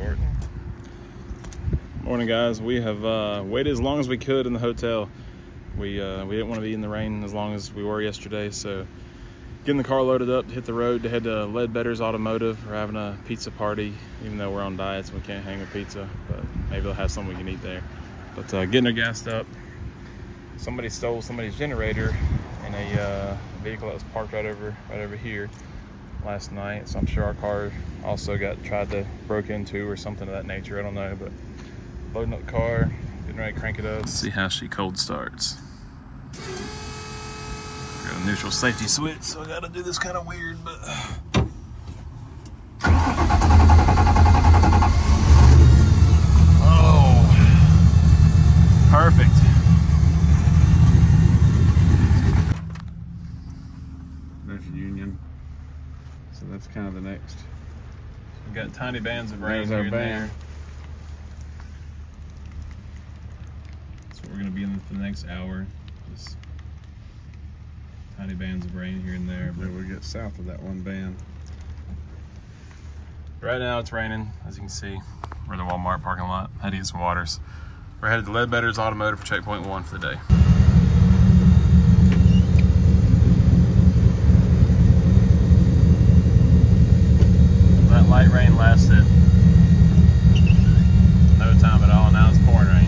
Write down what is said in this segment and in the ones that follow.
recording. Morning, guys. We have waited as long as we could in the hotel. We didn't want to be in the rain as long as we were yesterday, so getting the car loaded up to hit the road to head to Ledbetter's Automotive. We're having a pizza party, even though we're on diets, we can't hang a pizza, but maybe they'll have something we can eat there. But getting her gassed up. Somebody stole somebody's generator in a vehicle that was parked right over here last night, so I'm sure our car also got broke into or something of that nature. I don't know, but loading up the car, getting ready to crank it up. Let's see how she cold starts. Got a neutral safety switch, so I gotta do this kind of weird, but oh, perfect. There's Union. So that's kind of the next. We've got tiny bands of rain here and there. That's what we're gonna be in for the next hour. Just tiny bands of rain here and there. But we get south of that one band. Right now it's raining, as you can see. We're in the Walmart parking lot. Had to get some waters. We're headed to Ledbetter's Automotive for checkpoint 1 for the day. That light rain lasted no time at all. Now it's pouring rain.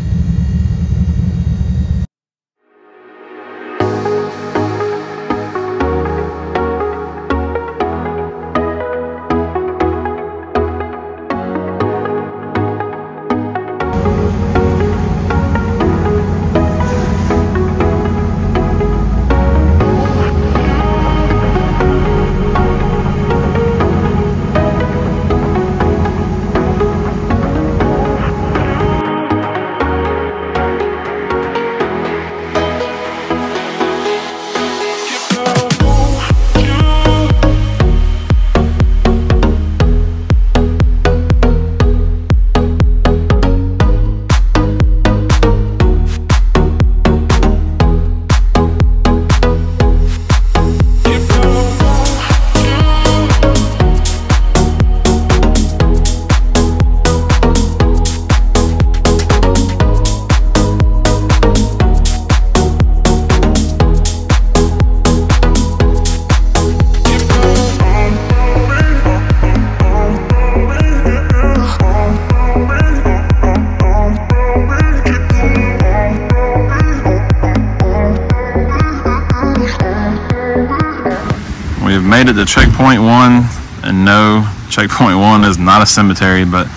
We've made it to checkpoint 1, and no, checkpoint 1 is not a cemetery, but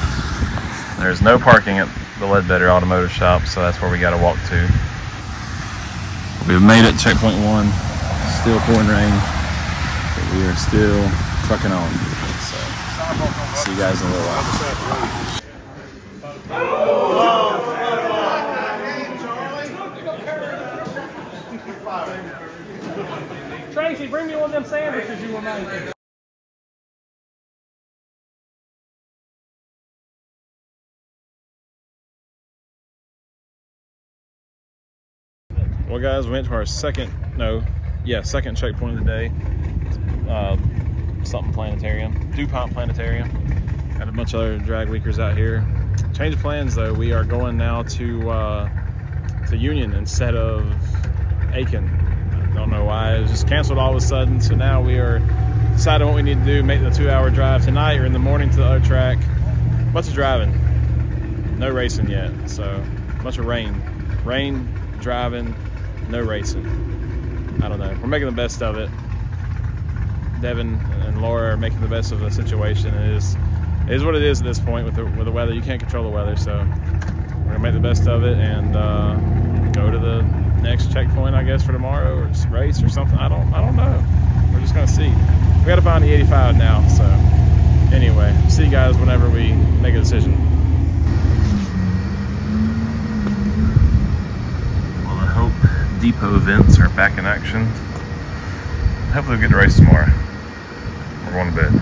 there's no parking at the Ledbetter Automotive Shop, so that's where we got to walk to. We've made it to checkpoint 1, still pouring rain, but we are still trucking on. So, see you guys in a little while. Tracy, bring me one of them sandwiches you were making. Well, guys, we went to our second checkpoint of the day. Something planetarium, DuPont Planetarium. Got a bunch of other drag weekers out here. Change of plans, though. We are going now to Union instead of Aiken. Don't know why, it was just canceled all of a sudden. So now we are deciding what we need to do, make the 2-hour drive tonight or in the morning to the other track. Bunch of driving, no racing yet. So a bunch of rain, driving, no racing. I don't know, we're making the best of it. Devin and Laura are making the best of the situation. It is what it is at this point with the weather. You can't control the weather, so we're gonna make the best of it and go to the next checkpoint, I guess, for tomorrow, or race or something. I don't know. We're just gonna see. We gotta find the 85 now. So anyway, see you guys whenever we make a decision. Well, I hope depot events are back in action. Hopefully we'll get to race tomorrow. We're going to bed.